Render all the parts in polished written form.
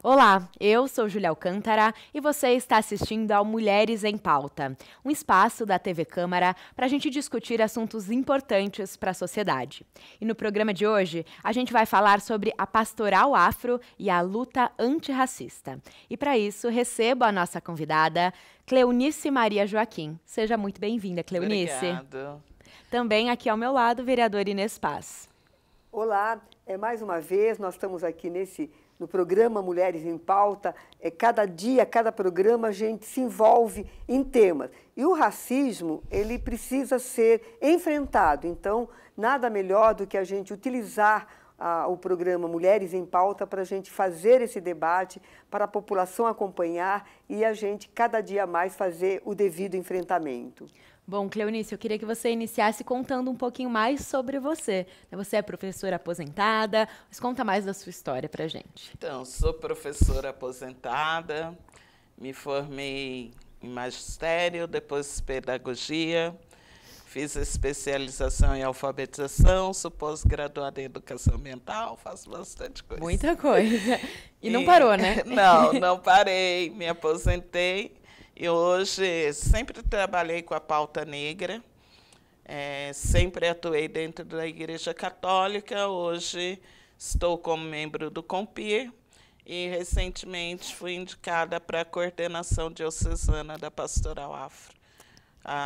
Olá, eu sou Júlia Alcântara e você está assistindo ao Mulheres em Pauta, um espaço da TV Câmara para a gente discutir assuntos importantes para a sociedade. E no programa de hoje, a gente vai falar sobre a pastoral afro e a luta antirracista. E para isso, recebo a nossa convidada, Cleonice Maria Joaquim. Seja muito bem-vinda, Cleonice. Obrigado. Também aqui ao meu lado, o vereador Inês Paz. Olá, mais uma vez, nós estamos aqui no programa Mulheres em Pauta. Cada dia, cada programa, a gente se envolve em temas. E o racismo, ele precisa ser enfrentado. Então, nada melhor do que a gente utilizar o programa Mulheres em Pauta para a gente fazer esse debate, para a população acompanhar e a gente, cada dia mais, fazer o devido enfrentamento. Bom, Cleonice, eu queria que você iniciasse contando um pouquinho mais sobre você. Você é professora aposentada, mas conta mais da sua história para a gente. Então, sou professora aposentada, me formei em magistério, depois pedagogia, fiz especialização em alfabetização, sou pós-graduada em educação ambiental, faço bastante coisa. Muita coisa. E não parou, né? Não parei, me aposentei. E hoje sempre trabalhei com a pauta negra, sempre atuei dentro da Igreja Católica. Hoje estou como membro do COMPIR e recentemente fui indicada para a coordenação diocesana da Pastoral Afro,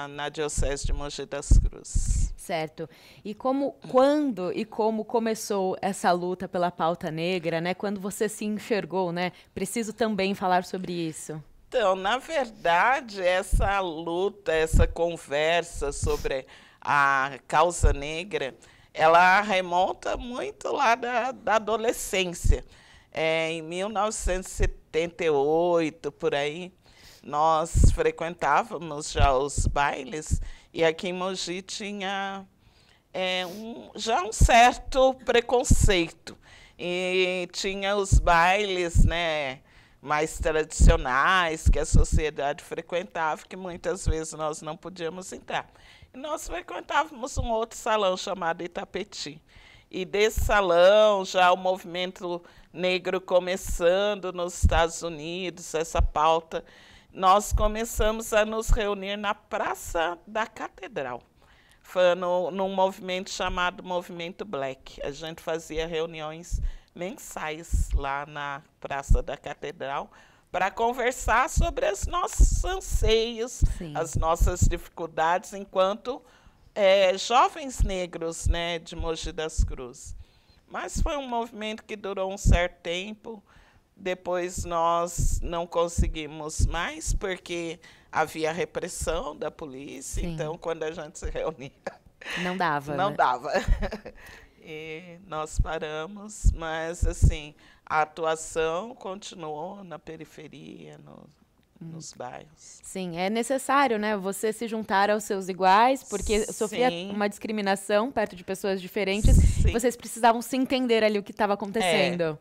na Diocese de Mogi das Cruzes. Certo. E quando e como começou essa luta pela pauta negra, né? Quando você se enxergou, né? Preciso também falar sobre isso. Então, na verdade, essa luta, essa conversa sobre a causa negra, ela remonta muito lá da adolescência. Em 1978, por aí, nós frequentávamos já os bailes e aqui em Mogi tinha já um certo preconceito. E tinha os bailes, né, mais tradicionais, que a sociedade frequentava, que muitas vezes nós não podíamos entrar. E nós frequentávamos um outro salão chamado Itapetí. E desse salão, já o movimento negro começando nos Estados Unidos, essa pauta, nós começamos a nos reunir na Praça da Catedral. Foi num movimento chamado Movimento Black. A gente fazia reuniões mensais lá na Praça da Catedral para conversar sobre os nossos anseios, Sim, as nossas dificuldades enquanto jovens negros, né, de Mogi das Cruzes. Mas foi um movimento que durou um certo tempo, depois nós não conseguimos mais porque havia repressão da polícia. Sim. Então quando a gente se reunia não dava, não né? dava. E nós paramos, mas assim, a atuação continuou na periferia, nos bairros. Sim, é necessário, né, você se juntar aos seus iguais, porque sofria uma discriminação perto de pessoas diferentes. Sim. E vocês precisavam se entender ali o que estava acontecendo.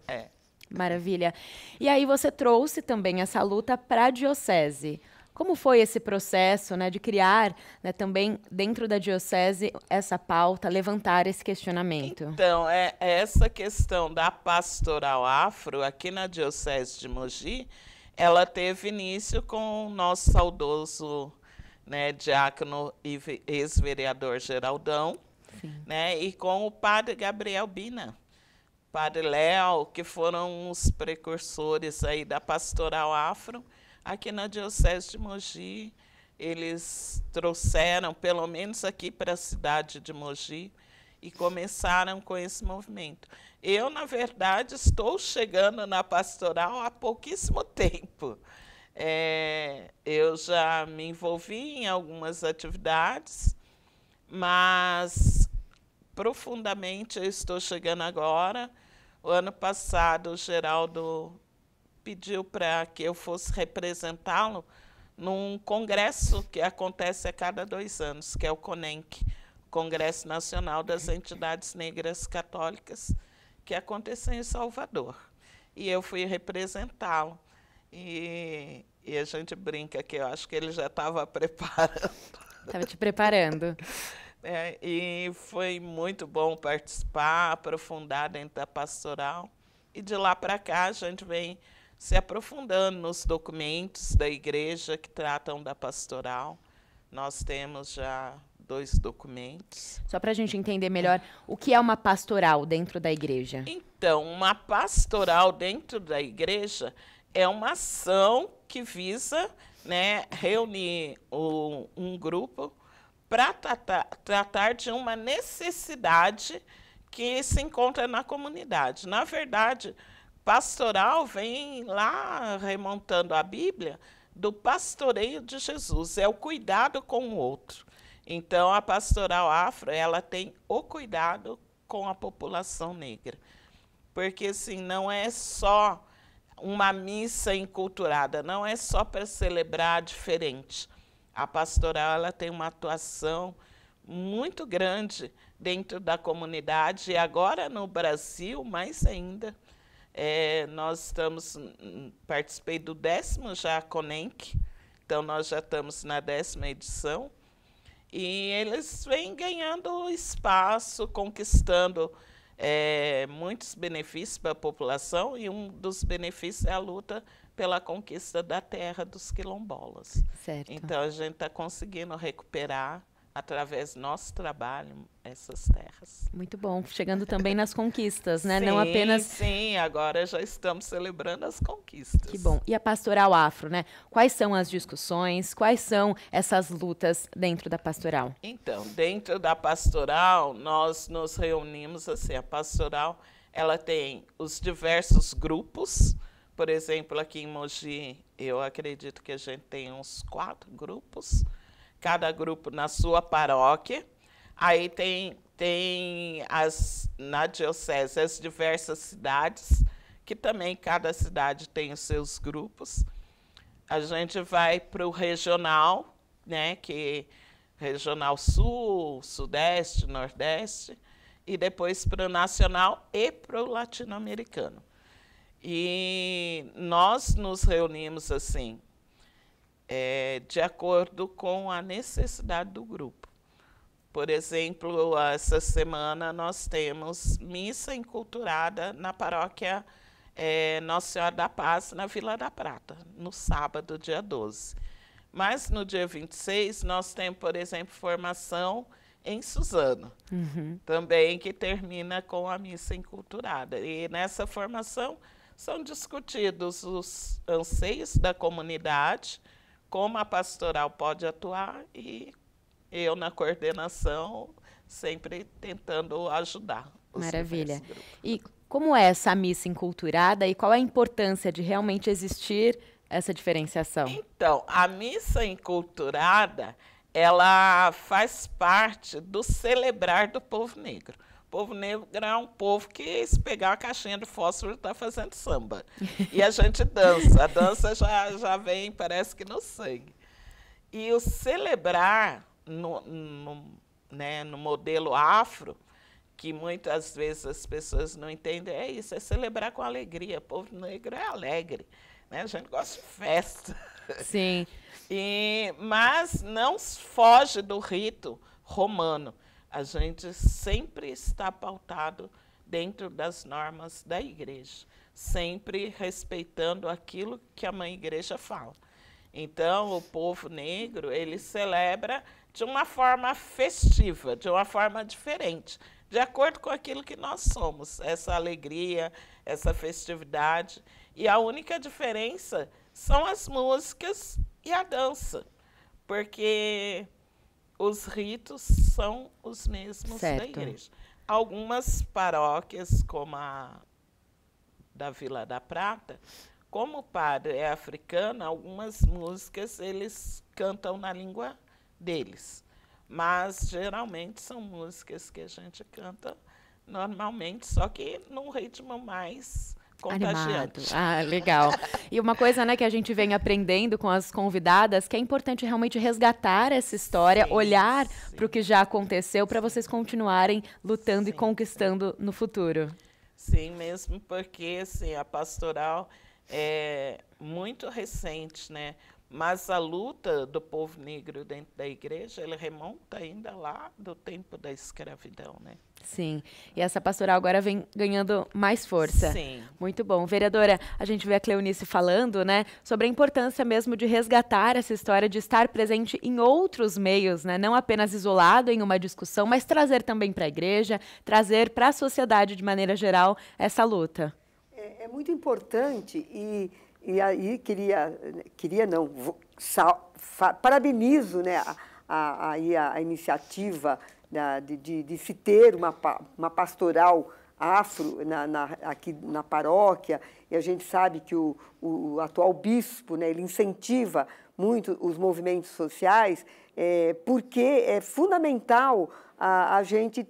Maravilha. E aí você trouxe também essa luta para a diocese. Como foi esse processo, né, de criar, né, também dentro da diocese essa pauta, levantar esse questionamento? Então, essa questão da pastoral afro aqui na Diocese de Mogi, ela teve início com o nosso saudoso, né, diácono e ex-vereador Geraldão, né, e com o padre Gabriel Bina, padre Léo, que foram os precursores aí da pastoral afro. Aqui na Diocese de Mogi, eles trouxeram, pelo menos aqui para a cidade de Mogi, e começaram com esse movimento. Eu, na verdade, estou chegando na pastoral há pouquíssimo tempo. Eu já me envolvi em algumas atividades, mas profundamente eu estou chegando agora. O ano passado, o Geraldo pediu para que eu fosse representá-lo num congresso que acontece a cada 2 anos, que é o CONENC, Congresso Nacional das Entidades Negras Católicas, que aconteceu em Salvador. E eu fui representá-lo. E E a gente brinca que eu acho que ele já estava preparando. Estava te preparando. E foi muito bom participar, aprofundar dentro da pastoral. E de lá para cá a gente vem se aprofundando nos documentos da igreja que tratam da pastoral. Nós temos já 2 documentos. Só para a gente entender melhor, o que é uma pastoral dentro da igreja? Então, uma pastoral dentro da igreja é uma ação que visa, né, reunir um grupo para tratar de uma necessidade que se encontra na comunidade. Na verdade, pastoral vem lá, remontando a Bíblia, do pastoreio de Jesus, é o cuidado com o outro. Então, a pastoral afro, ela tem o cuidado com a população negra. Porque, assim, não é só uma missa enculturada, não é só para celebrar diferente. A pastoral ela tem uma atuação muito grande dentro da comunidade, e agora no Brasil, mais ainda. Participei do 10º já Conenc, então nós já estamos na 10ª edição, e eles vêm ganhando espaço, conquistando muitos benefícios para a população, e um dos benefícios é a luta pela conquista da terra dos quilombolas. Certo. Então, a gente está conseguindo recuperar, através do nosso trabalho, essas terras. Muito bom. Chegando também nas conquistas, né? Sim, Não apenas... Sim, agora já estamos celebrando as conquistas. Que bom. E a pastoral afro, né? Quais são as discussões? Quais são essas lutas dentro da pastoral? Então, dentro da pastoral, nós nos reunimos assim, a pastoral, ela tem os diversos grupos. Por exemplo, aqui em Mogi, eu acredito que a gente tem uns 4 grupos, cada grupo na sua paróquia. Aí tem na diocese as diversas cidades, que também cada cidade tem os seus grupos. A gente vai para o regional, né, que regional sul, sudeste, nordeste, e depois para o nacional e para o latino-americano. E nós nos reunimos assim, de acordo com a necessidade do grupo. Por exemplo, essa semana nós temos missa enculturada na paróquia Nossa Senhora da Paz, na Vila da Prata, no sábado, dia 12. Mas no dia 26 nós temos, por exemplo, formação em Suzano, também que termina com a missa enculturada. E nessa formação são discutidos os anseios da comunidade, como a pastoral pode atuar, e eu, na coordenação, sempre tentando ajudar. Maravilha. E como é essa missa enculturada e qual a importância de realmente existir essa diferenciação? Então, a missa enculturada, ela faz parte do celebrar do povo negro. O povo negro é um povo que, se pegar uma caixinha de fósforo, está fazendo samba. E a gente dança. A dança já vem, parece que no sangue. E o celebrar no modelo afro, que muitas vezes as pessoas não entendem, é isso, é celebrar com alegria. O povo negro é alegre, né? A gente gosta de festa. Sim. Mas não foge do rito romano. A gente sempre está pautado dentro das normas da igreja, sempre respeitando aquilo que a Mãe Igreja fala. Então, o povo negro, ele celebra de uma forma festiva, de uma forma diferente, de acordo com aquilo que nós somos, essa alegria, essa festividade. E a única diferença são as músicas e a dança, porque os ritos são os mesmos da igreja. Algumas paróquias, como a da Vila da Prata, como o padre é africano, algumas músicas eles cantam na língua deles. Mas, geralmente, são músicas que a gente canta normalmente, só que num ritmo mais contagiante. Animado. Ah, legal. E uma coisa, né, que a gente vem aprendendo com as convidadas, que é importante realmente resgatar essa história, olhar para o que já aconteceu, para vocês continuarem lutando e conquistando no futuro. Sim, mesmo porque assim, a pastoral é muito recente, né? Mas a luta do povo negro dentro da igreja, ela remonta ainda lá do tempo da escravidão, né? Sim, e essa pastoral agora vem ganhando mais força. Sim. Muito bom. Vereadora, a gente vê a Cleonice falando, né, sobre a importância mesmo de resgatar essa história, de estar presente em outros meios, né, não apenas isolado em uma discussão, mas trazer também para a igreja, trazer para a sociedade de maneira geral essa luta. É muito importante e aí queria não, parabenizo, né, a iniciativa de se ter uma pastoral afro aqui na paróquia, e a gente sabe que o atual bispo, né, ele incentiva muito os movimentos sociais, porque é fundamental a gente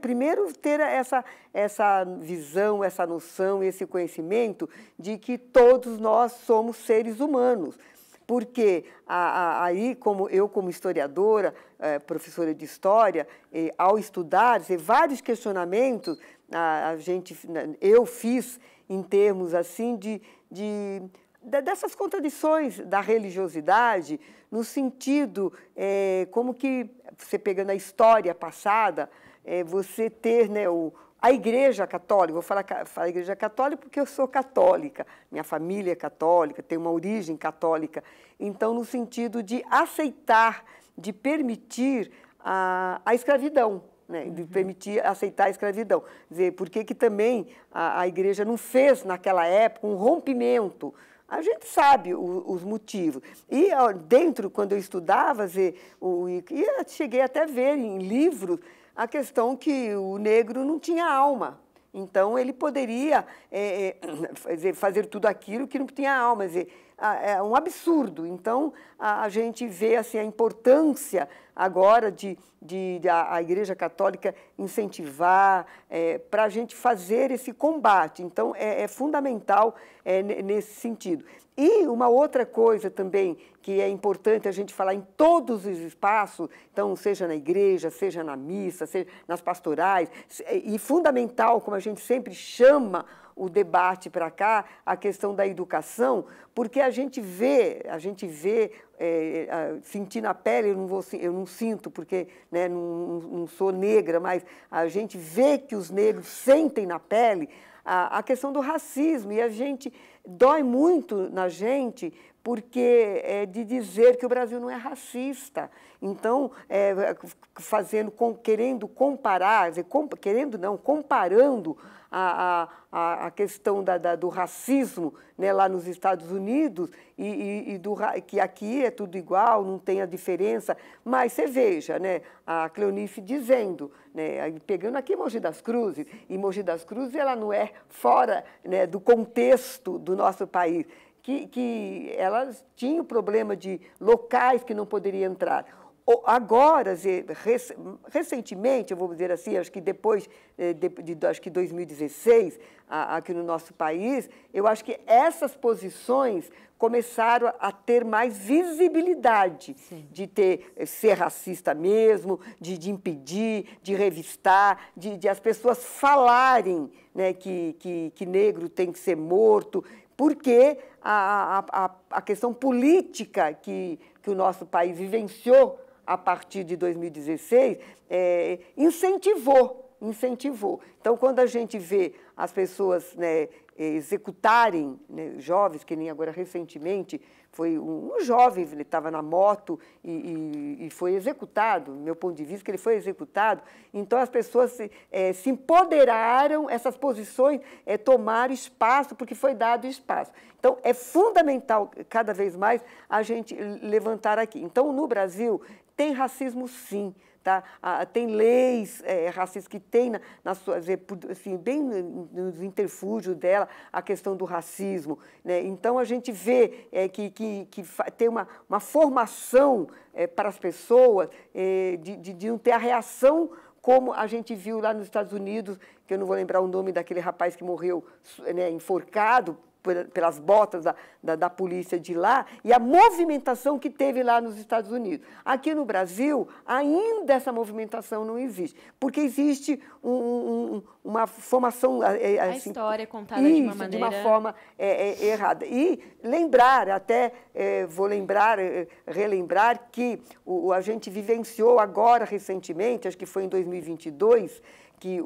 primeiro ter essa visão, essa noção, esse conhecimento de que todos nós somos seres humanos. Porque aí, como historiadora, professora de história, ao estudar vários questionamentos, eu fiz em termos assim dessas contradições da religiosidade, no sentido como que, você pegando a história passada, você ter, né, a Igreja Católica, vou falar Igreja Católica porque eu sou católica, minha família é católica, tem uma origem católica, então no sentido de aceitar, de permitir a escravidão, né, de permitir aceitar a escravidão. Quer dizer, por que também a Igreja não fez naquela época um rompimento? A gente sabe os motivos. E dentro, quando eu estudava, cheguei até a ver em livros a questão que o negro não tinha alma. Então, ele poderia fazer tudo aquilo que não tinha alma. Quer dizer, é um absurdo. Então, a gente vê assim, a importância agora de a Igreja Católica incentivar para a gente fazer esse combate. Então, é fundamental nesse sentido. E uma outra coisa também que é importante a gente falar em todos os espaços, então, seja na igreja, seja na missa, seja nas pastorais, e fundamental, como a gente sempre chama o debate para cá, a questão da educação, porque a gente vê sentir na pele, eu não sinto, porque, né, não sou negra, mas a gente vê que os negros sentem na pele a questão do racismo, e a gente dói muito na gente porque de dizer que o Brasil não é racista. Então, querendo comparar, comparando a questão do racismo, né, lá nos Estados Unidos, que aqui é tudo igual, não tem a diferença. Mas você veja, né, a Cleonice dizendo, né, pegando aqui Mogi das Cruzes, e Mogi das Cruzes ela não é fora, né, do contexto do nosso país, que elas tinham problema de locais que não poderiam entrar. Agora, recentemente, eu vou dizer assim, acho que depois acho que 2016, aqui no nosso país, eu acho que essas posições começaram a ter mais visibilidade. Sim. De ser racista mesmo, de impedir, de revistar, de as pessoas falarem, né, que negro tem que ser morto, porque a questão política que o nosso país vivenciou a partir de 2016, incentivou. Então, quando a gente vê as pessoas, né, executarem, né, jovens, que nem agora recentemente, foi um jovem, ele estava na moto e foi executado, do meu ponto de vista, que ele foi executado. Então, as pessoas se empoderaram, essas posições tomaram espaço, porque foi dado espaço. Então, é fundamental, cada vez mais, a gente levantar aqui. Então, no Brasil, tem racismo, sim. Tá? Tem leis racistas que tem, assim, bem nos interfúgios dela, a questão do racismo. Né? Então, a gente vê que tem uma formação para as pessoas de não ter a reação como a gente viu lá nos Estados Unidos, que eu não vou lembrar o nome daquele rapaz que morreu, né, enforcado pelas botas da polícia de lá e a movimentação que teve lá nos Estados Unidos. Aqui no Brasil, ainda essa movimentação não existe, porque existe uma formação... A assim, história é contada de uma maneira... de uma forma errada. E lembrar, vou relembrar que a gente vivenciou agora, recentemente, acho que foi em 2022, que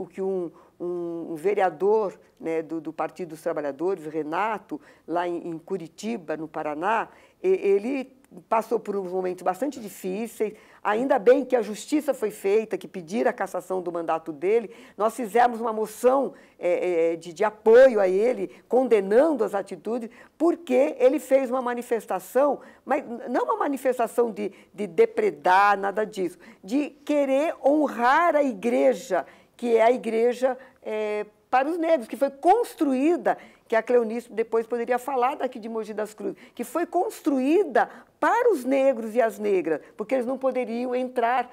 um vereador, né, do Partido dos Trabalhadores, Renato, lá em Curitiba, no Paraná, ele passou por uns momentos bastante difíceis. Ainda bem que a justiça foi feita, que pediram a cassação do mandato dele. Nós fizemos uma moção de apoio a ele, condenando as atitudes, porque ele fez uma manifestação, mas não uma manifestação de depredar, nada disso, de querer honrar a igreja, que é a igreja para os negros, que foi construída, que a Cleonice depois poderia falar daqui de Mogi das Cruzes, que foi construída para os negros e as negras, porque eles não poderiam entrar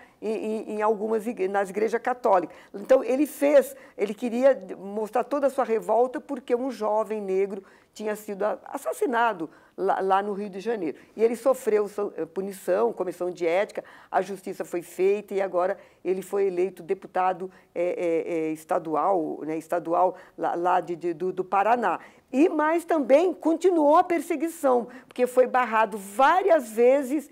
nas igrejas católicas. Então, ele queria mostrar toda a sua revolta porque um jovem negro tinha sido assassinado lá no Rio de Janeiro. E ele sofreu punição, comissão de ética, a justiça foi feita e agora ele foi eleito deputado estadual, né, lá do Paraná. Mas também continuou a perseguição, porque foi barrado várias vezes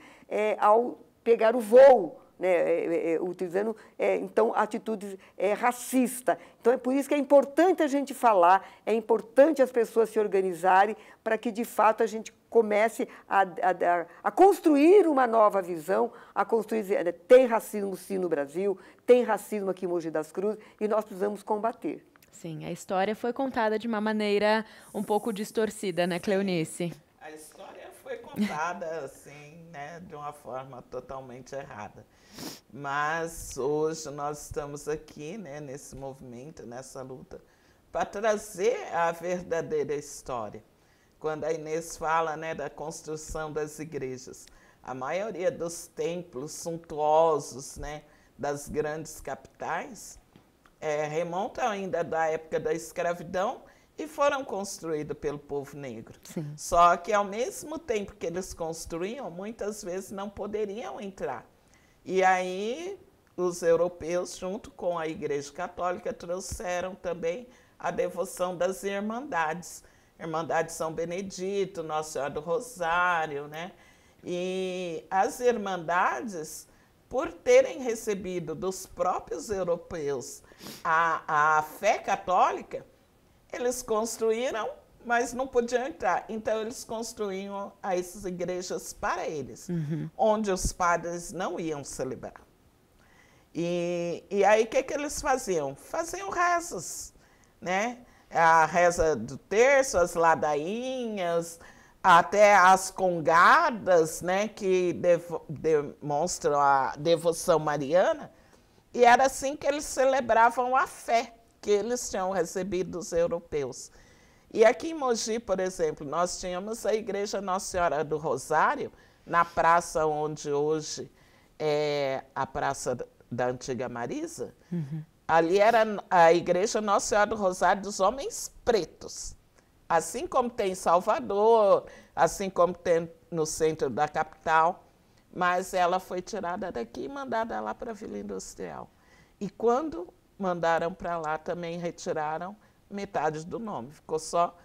ao pegar o voo, né, utilizando, então, atitudes racistas. Então, é por isso que é importante a gente falar, é importante as pessoas se organizarem para que, de fato, a gente comece a construir uma nova visão, tem racismo, sim, no Brasil, tem racismo aqui em Mogi das Cruzes, e nós precisamos combater. Sim, a história foi contada de uma maneira um pouco distorcida, né, Cleonice? A história foi contada, assim, né, de uma forma totalmente errada. Mas hoje nós estamos aqui, né, nesse movimento, nessa luta, para trazer a verdadeira história. Quando a Inês fala, né, da construção das igrejas, a maioria dos templos suntuosos, né, das grandes capitais remontam ainda da época da escravidão e foram construídos pelo povo negro. Sim. Só que, ao mesmo tempo que eles construíam, muitas vezes não poderiam entrar. E aí, os europeus, junto com a Igreja Católica, trouxeram também a devoção das irmandades. Irmandade São Benedito, Nossa Senhora do Rosário, né? E as irmandades, por terem recebido dos próprios europeus a fé católica, eles construíram, mas não podiam entrar. Então, eles construíam essas igrejas para eles, onde os padres não iam celebrar. E aí, o que eles faziam? Faziam rezas, né? A reza do terço, as ladainhas, até as congadas, né, que demonstram a devoção mariana. E era assim que eles celebravam a fé que eles tinham recebido dos europeus. E aqui em Mogi, por exemplo, nós tínhamos a Igreja Nossa Senhora do Rosário, na praça onde hoje é a Praça da Antiga Marisa. Ali era a Igreja Nossa Senhora do Rosário dos Homens Pretos. Assim como tem em Salvador, assim como tem no centro da capital, mas ela foi tirada daqui e mandada lá para a Vila Industrial. E quando mandaram para lá, também retiraram metade do nome. Ficou só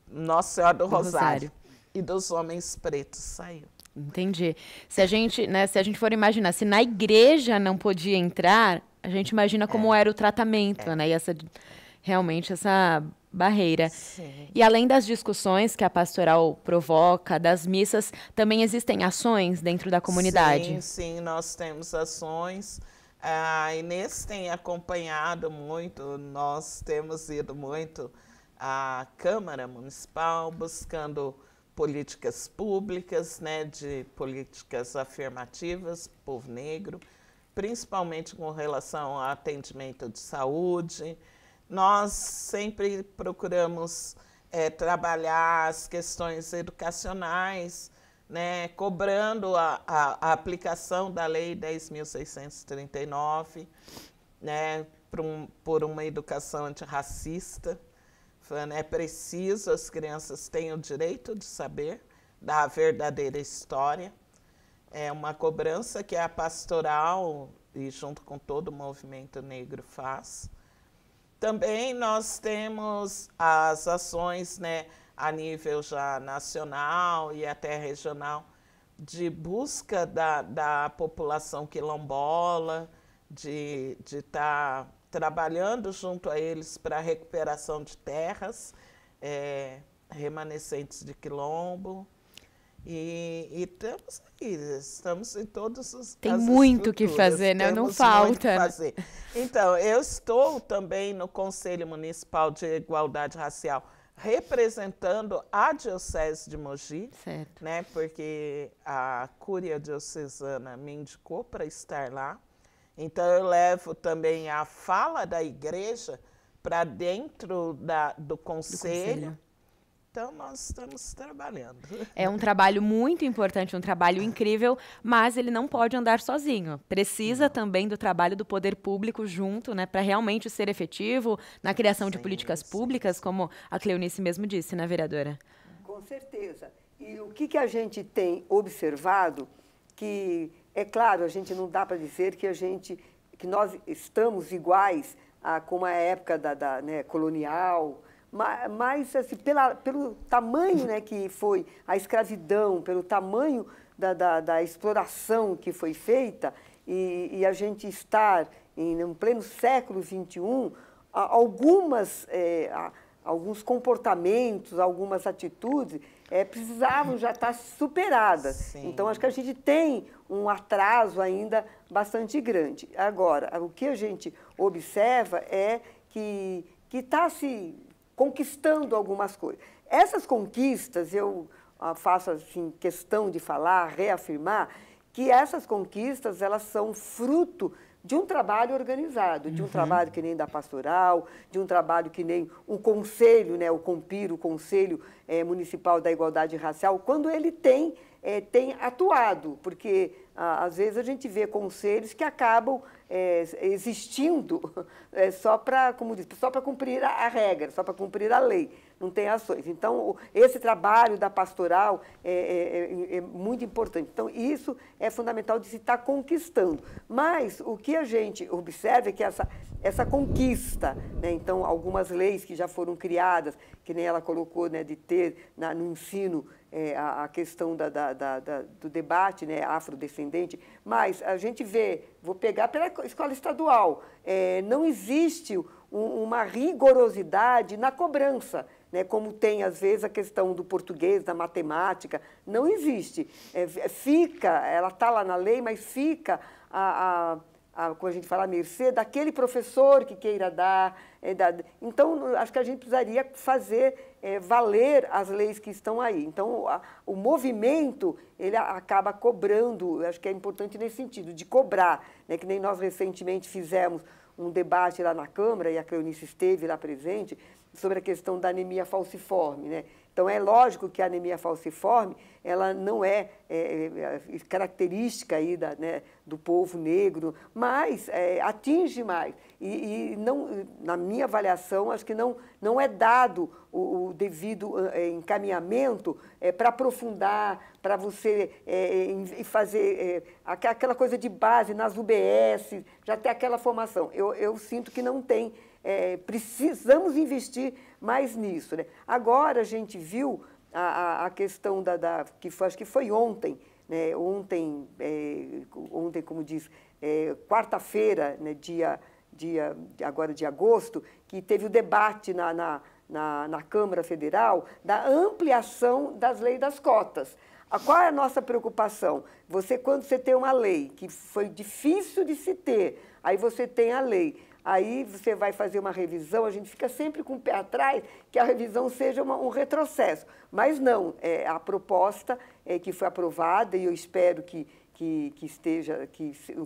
Nossa Senhora do Rosário. E dos Homens Pretos saiu. Entendi. Se a gente for imaginar, se na igreja não podia entrar, a gente imagina como era o tratamento, né? E realmente essa barreira. Sim. E além das discussões que a pastoral provoca, das missas, também existem ações dentro da comunidade? Sim, nós temos ações. A Inês tem acompanhado muito, nós temos ido muito à Câmara Municipal buscando políticas públicas, né, de políticas afirmativas para o povo negro, principalmente com relação ao atendimento de saúde. Nós sempre procuramos trabalhar as questões educacionais, né, cobrando a aplicação da Lei 10.639, né, por uma educação antirracista. falando, é preciso, as crianças têm o direito de saber da verdadeira história. É uma cobrança que a pastoral, e junto com todo o movimento negro, faz. Também nós temos as ações, né, a nível já nacional e até regional, de busca da população quilombola, de estar trabalhando junto a eles para a recuperação de terras remanescentes de quilombo. E estamos em todos os Tem muito o que fazer, né? Não falta. Muito que fazer. Então, eu estou também no Conselho Municipal de Igualdade Racial, representando a Diocese de Mogi, certo, né? Porque a Cúria Diocesana me indicou para estar lá. Então, eu levo também a fala da igreja para dentro do conselho. Então, nós estamos trabalhando. É um trabalho muito importante, um trabalho incrível, mas ele não pode andar sozinho. Precisa também do trabalho do poder público junto, né, para realmente ser efetivo na criação de políticas públicas, como a Cleonice mesmo disse, né, vereadora? Com certeza. E o que a gente tem observado, que, é claro, a gente não dá para dizer que nós estamos iguais como a época né, colonial, mas assim, pelo tamanho, né, que foi a escravidão, pelo tamanho da exploração que foi feita, e a gente estar em pleno século XXI, alguns comportamentos, algumas atitudes precisavam já estar superadas. Sim. Então, acho que a gente tem um atraso ainda bastante grande. Agora, o que a gente observa é que está se conquistando algumas coisas. Essas conquistas, eu faço assim, questão de falar, reafirmar, que essas conquistas elas são fruto de um trabalho organizado, de um trabalho que nem da pastoral, de um trabalho que nem o conselho, né, o CONPIR, o Conselho Municipal da Igualdade Racial, quando ele tem atuado, porque às vezes a gente vê conselhos que acabam existindo só para, como diz, só para cumprir a regra, só para cumprir a lei, não tem ações. Então, esse trabalho da pastoral é muito importante. Então, isso é fundamental de se estar conquistando. Mas o que a gente observa é que essa conquista, né, então, algumas leis que já foram criadas, que nem ela colocou, né, de ter no ensino a questão do debate, né, afrodescendente, mas a gente vê, vou pegar pela escola estadual, não existe uma rigorosidade na cobrança, né, como tem, às vezes, a questão do português, da matemática, não existe. Ela está lá na lei, mas fica quando a gente fala à mercê daquele professor que queira dar. Então, acho que a gente precisaria fazer valer as leis que estão aí. Então, o movimento, ele acaba cobrando, acho que é importante nesse sentido, de cobrar, né, que nem nós recentemente fizemos um debate lá na Câmara, e a Cleonice esteve lá presente, sobre a questão da anemia falciforme, né? Então, é lógico que a anemia falciforme, ela não é característica aí né, do povo negro, mas atinge mais. E não, na minha avaliação, acho que não é dado o devido encaminhamento para aprofundar, para você fazer aquela coisa de base nas UBS, já ter aquela formação. Eu sinto que não tem. Precisamos investir mais nisso, né? Agora a gente viu a questão acho que foi ontem, né? Ontem, como diz, quarta-feira, né? dia agora de agosto, que teve o debate na Câmara Federal da ampliação das leis das cotas. Qual é a nossa preocupação? Quando você tem uma lei que foi difícil de se ter, aí você tem a lei. Aí você vai fazer uma revisão, a gente fica sempre com o pé atrás que a revisão seja um retrocesso. Mas não, a proposta que foi aprovada, e eu espero que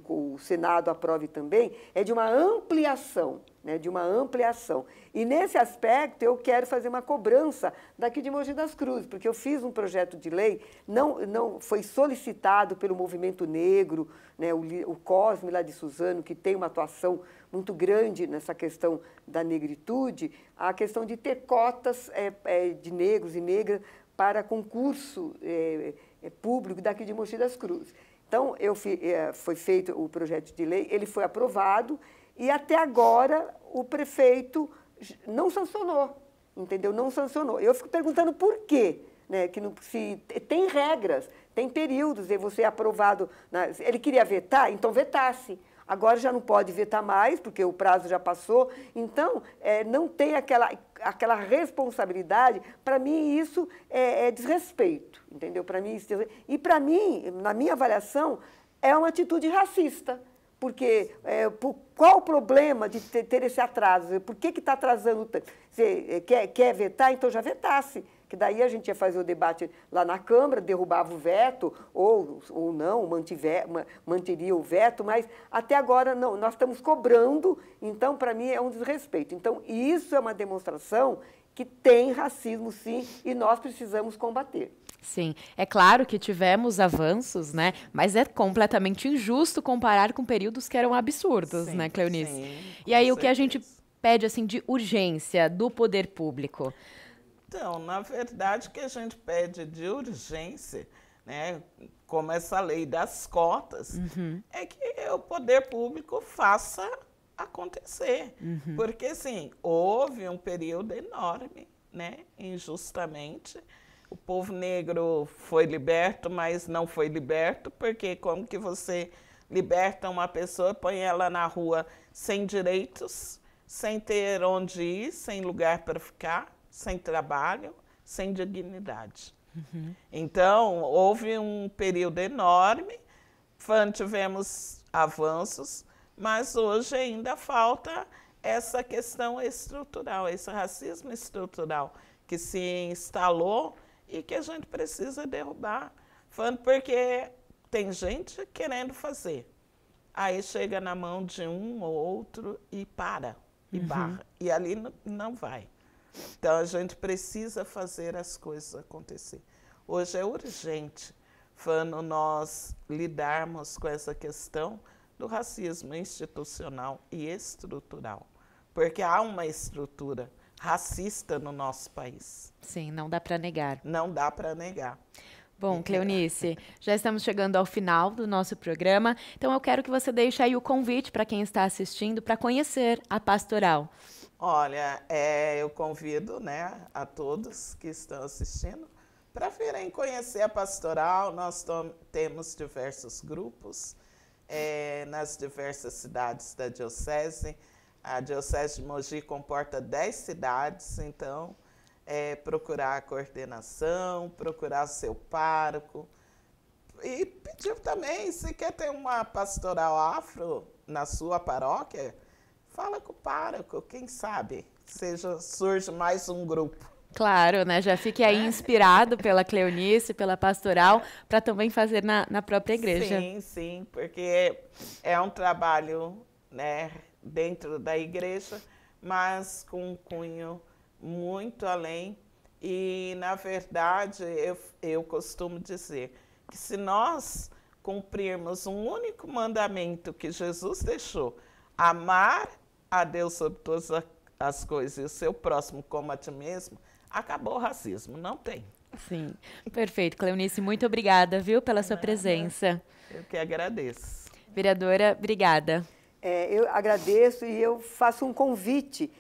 o Senado aprove também, é de uma ampliação, né, de uma ampliação. E nesse aspecto eu quero fazer uma cobrança daqui de Mogi das Cruzes, porque eu fiz um projeto de lei, não foi solicitado pelo movimento negro, né, o Cosme lá de Suzano, que tem uma atuação muito grande nessa questão da negritude, a questão de ter cotas de negros e negras para concurso público daqui de Mogi das Cruzes. Então, foi feito o projeto de lei, ele foi aprovado e até agora o prefeito não sancionou, entendeu? Não sancionou. Eu fico perguntando por quê, né? Que se tem regras, tem períodos, e você é aprovado. Ele queria vetar, então vetasse. Agora já não pode vetar mais, porque o prazo já passou. Então, não tem aquela responsabilidade. Para mim, isso é desrespeito, entendeu? Para mim, e para mim, na minha avaliação, é uma atitude racista. Porque qual o problema de ter esse atraso? Por que está atrasando tanto? Você quer vetar? Então já vetasse. Que daí a gente ia fazer o debate lá na Câmara, derrubava o veto, ou não, manteria o veto, mas até agora não, nós estamos cobrando, então para mim é um desrespeito. Então isso é uma demonstração que tem racismo sim, e nós precisamos combater. Sim, é claro que tivemos avanços, né? Mas é completamente injusto comparar com períodos que eram absurdos, sim, né, Cleonice? Sim, e aí, o que a gente pede, assim, de urgência do poder público? Então, na verdade, o que a gente pede de urgência, né, como essa lei das cotas, é que o poder público faça acontecer. Porque, assim, houve um período enorme, né, injustamente. O povo negro foi liberto, mas não foi liberto, porque como que você liberta uma pessoa, põe ela na rua sem direitos, sem ter onde ir, sem lugar para ficar, sem trabalho, sem dignidade. Então, houve um período enorme, tivemos avanços, mas hoje ainda falta essa questão estrutural, esse racismo estrutural que se instalou e que a gente precisa derrubar. Porque tem gente querendo fazer. Aí chega na mão de um ou outro e para, e barra. E ali não vai. Então, a gente precisa fazer as coisas acontecer. Hoje é urgente, nós lidarmos com essa questão do racismo institucional e estrutural. Porque há uma estrutura racista no nosso país. Sim, não dá para negar. Não dá para negar. Bom, Cleonice, já estamos chegando ao final do nosso programa, então eu quero que você deixe aí o convite para quem está assistindo para conhecer a Pastoral. Olha, eu convido, né, a todos que estão assistindo para virem conhecer a Pastoral. Nós temos diversos grupos nas diversas cidades da Diocese. A Diocese de Mogi comporta 10 cidades, então procurar a coordenação, procurar o seu pároco. E pedir também, se quer ter uma pastoral afro na sua paróquia, fala com o pároco, quem sabe surge mais um grupo. Claro, né? Já fique aí inspirado pela Cleonice, pela pastoral, para também fazer na própria igreja. Sim, sim, porque é um trabalho, né, dentro da igreja, mas com um cunho muito além. E, na verdade, eu costumo dizer que se nós cumprirmos um único mandamento que Jesus deixou, amar a Deus sobre todas as coisas e o seu próximo como a ti mesmo, acabou o racismo, não tem. Sim, perfeito. Cleonice, muito obrigada, viu, pela sua presença. Eu que agradeço. Vereadora, obrigada. Eu agradeço e eu faço um convite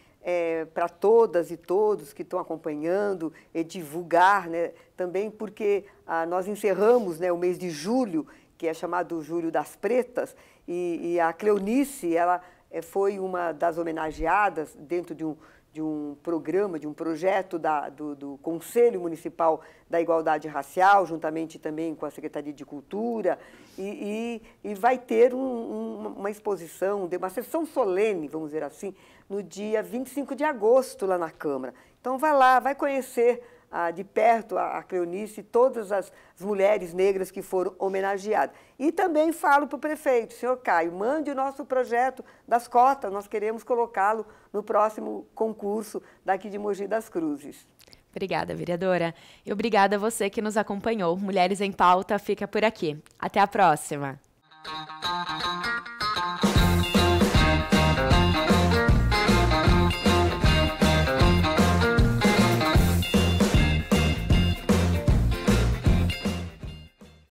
para todas e todos que estão acompanhando e divulgar, né, também porque nós encerramos, né, o mês de julho, que é chamado Julho das Pretas, e a Cleonice, ela foi uma das homenageadas dentro de um programa, de um projeto do Conselho Municipal da Igualdade Racial, juntamente também com a Secretaria de Cultura, e vai ter uma exposição, uma sessão solene, vamos dizer assim, no dia 25 de agosto, lá na Câmara. Então, vai lá, vai conhecer de perto a Cleonice e todas as mulheres negras que foram homenageadas. E também falo para o prefeito, senhor Caio, mande o nosso projeto das cotas, nós queremos colocá-lo no próximo concurso daqui de Mogi das Cruzes. Obrigada, vereadora. E obrigada a você que nos acompanhou. Mulheres em Pauta fica por aqui. Até a próxima.